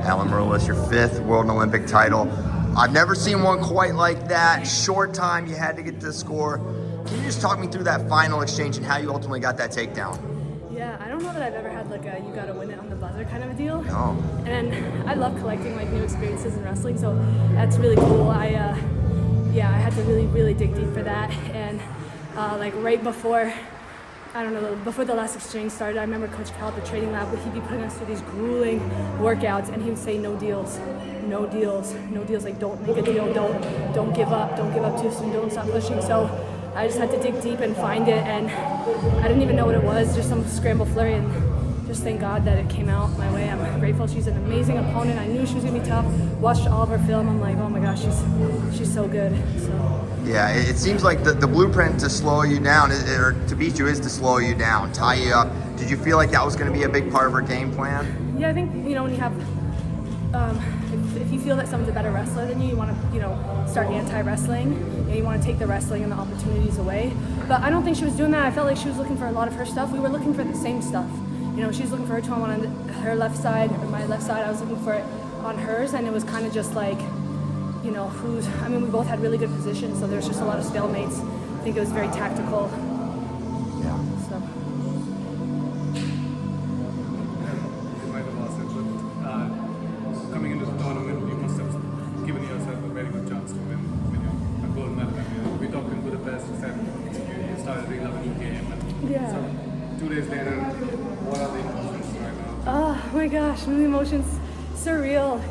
Helen Maroulis, your 5th World and Olympic title. I've never seen one quite like that. Short time, you had to get to the score. Can you just talk me through that final exchange and how you ultimately got that takedown? Yeah, I don't know that I've ever had like a you gotta win it on the buzzer kind of a deal. No. And I love collecting like new experiences in wrestling, so that's really cool. I had to really dig deep for that. And like right before, I don't know, before the last exchange started, I remember Coach Cal at the training lab, he'd be putting us through these grueling workouts, and he would say, no deals, no deals, no deals. Like, don't make a deal, don't give up too soon, don't stop pushing. So I just had to dig deep and find it, and I didn't even know what it was, just some scramble flurry, and just thank God that it came out my way. I'm grateful. She's an amazing opponent. I knew she was gonna be tough. Watched all of her film. I'm like, oh my gosh, she's so good. So. Yeah, it seems like the blueprint to slow you down, or to beat you, is to slow you down, tie you up. Did you feel like that was going to be a big part of her game plan? Yeah, I think, when you have, if you feel that someone's a better wrestler than you want to, start anti-wrestling. You want to take the wrestling and the opportunities away. But I don't think she was doing that. I felt like she was looking for a lot of her stuff. We were looking for the same stuff. She was looking for her 2-on-1 on her left side, or my left side. I was looking for it on hers, and it was kind of just like, we both had really good positions, so there's just a lot of stalemates. I think it was very tactical. Yeah. So. You might have asked it, but coming into the tournament, you must have given yourself a very good chance to win a gold medal. We talked in Budapest, you said you started really loving your game. And Yeah. So 2 days later, what are the emotions right now? Oh my gosh, the emotions, surreal.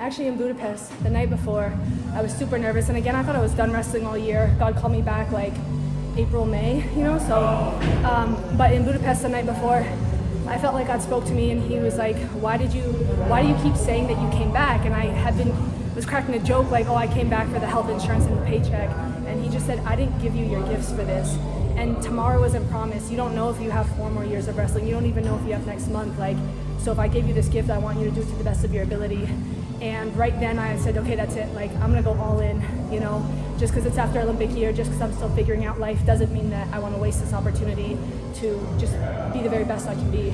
Actually in Budapest, the night before, I was super nervous. And again, I thought I was done wrestling all year. God called me back like April, May, but in Budapest the night before, I felt like God spoke to me, and he was like, why do you keep saying that you came back? And I was cracking a joke like, oh, I came back for the health insurance and the paycheck. And he just said, I didn't give you your gifts for this. And tomorrow wasn't promised. You don't know if you have 4 more years of wrestling. You don't even know if you have next month. So if I gave you this gift, I want you to do it to the best of your ability. And right then I said, okay, that's it. I'm gonna go all in, just because it's after Olympic year, just because I'm still figuring out life doesn't mean that I want to waste this opportunity to just be the very best I can be.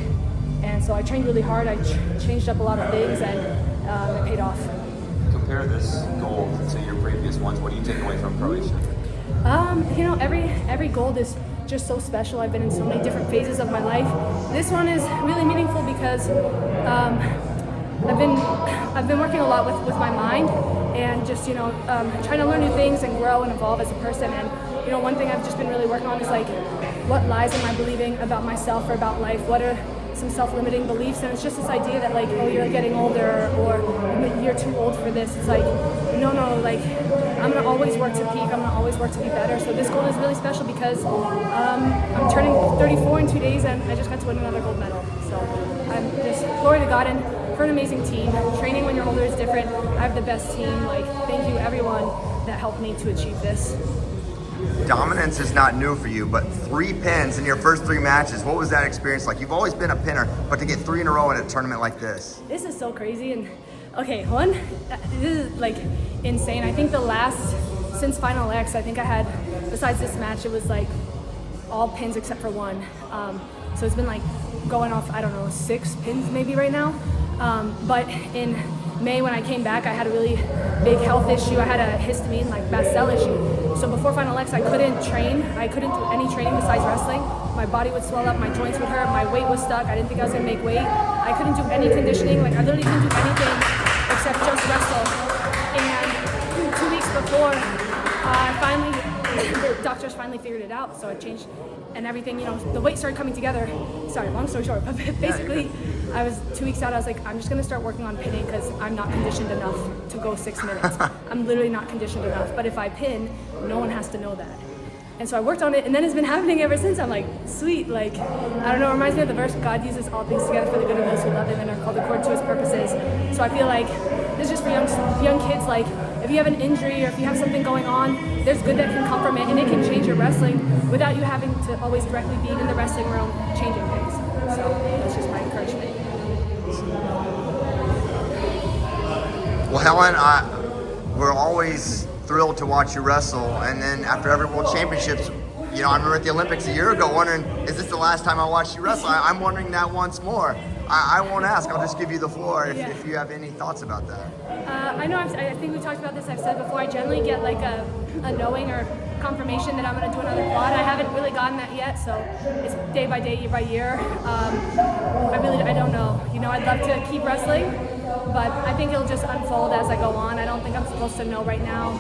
And so I trained really hard. I changed up a lot of things, and it paid off. Compare this gold to your previous ones. What do you take away from Croatia? Every gold is just so special. I've been in so many different phases of my life. This one is really meaningful because I've been working a lot with my mind, and just trying to learn new things and grow and evolve as a person. And one thing I've just been really working on is what lies am I believing about myself or about life? What are some self-limiting beliefs? And it's just this idea that you're getting older, or you're too old for this. It's no, I'm gonna always work to peak. I'm gonna always work to be better. So this gold is really special because I'm turning 34 in 2 days, and I just got to win another gold medal. So I'm just glory to God, and for an amazing team. Training when you're older is different. I have the best team. Thank you everyone that helped me to achieve this. Dominance is not new for you, but 3 pins in your first 3 matches. What was that experience like? You've always been a pinner, but to get 3 in a row in a tournament like this. This is so crazy. And okay, this is insane. I think since Final X, I think I had, besides this match, it was all pins except for 1. So it's been going off, I don't know, 6 pins maybe right now. But in May when I came back, I had a really big health issue. I had a histamine, mast cell issue. So before Final X, I couldn't train. I couldn't do any training besides wrestling. My body would swell up, my joints would hurt, my weight was stuck. I didn't think I was gonna make weight. I couldn't do any conditioning. I literally couldn't do anything except just wrestle. And 2 weeks before, the doctors finally figured it out. So I changed, and everything, the weight started coming together. Sorry, long story short, but basically, I was 2 weeks out. I was like, I'm just gonna start working on pinning because I'm not conditioned enough to go 6 minutes. I'm literally not conditioned enough. But if I pin, no one has to know that. And so I worked on it, and then it's been happening ever since. I'm like, sweet, I don't know, it reminds me of the verse, God uses all things together for the good of those who love him and are called according to his purposes. So I feel this is just for young kids, if you have an injury or if you have something going on, there's good that can come from it, and it can change your wrestling without you having to always directly be in the wrestling room changing things. So that's just my encouragement. Well, Helen, we're always thrilled to watch you wrestle, and then after every World Championships, I remember at the Olympics a year ago wondering, is this the last time I watched you wrestle? I'm wondering that once more. I won't ask. I'll just give you the floor Yeah. if you have any thoughts about that. I know. I think we talked about this. I've said before. I generally get like a knowing or confirmation that I'm going to do another quad. I haven't really gotten that yet, so it's day by day, year by year. I don't know. You know, I'd love to keep wrestling, but I think it'll just unfold as I go on. I don't think I'm supposed to know right now.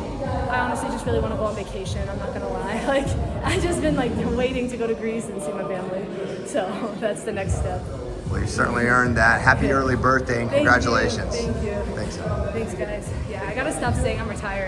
I honestly just really want to go on vacation. I'm not going to lie. Like, I've just been like waiting to go to Greece and see my family. So that's the next step. Well, you certainly earned that. Happy early birthday and Thank you. congratulations. Thank you. Thanks. Thanks, guys. Yeah, I got to stop saying I'm retiring.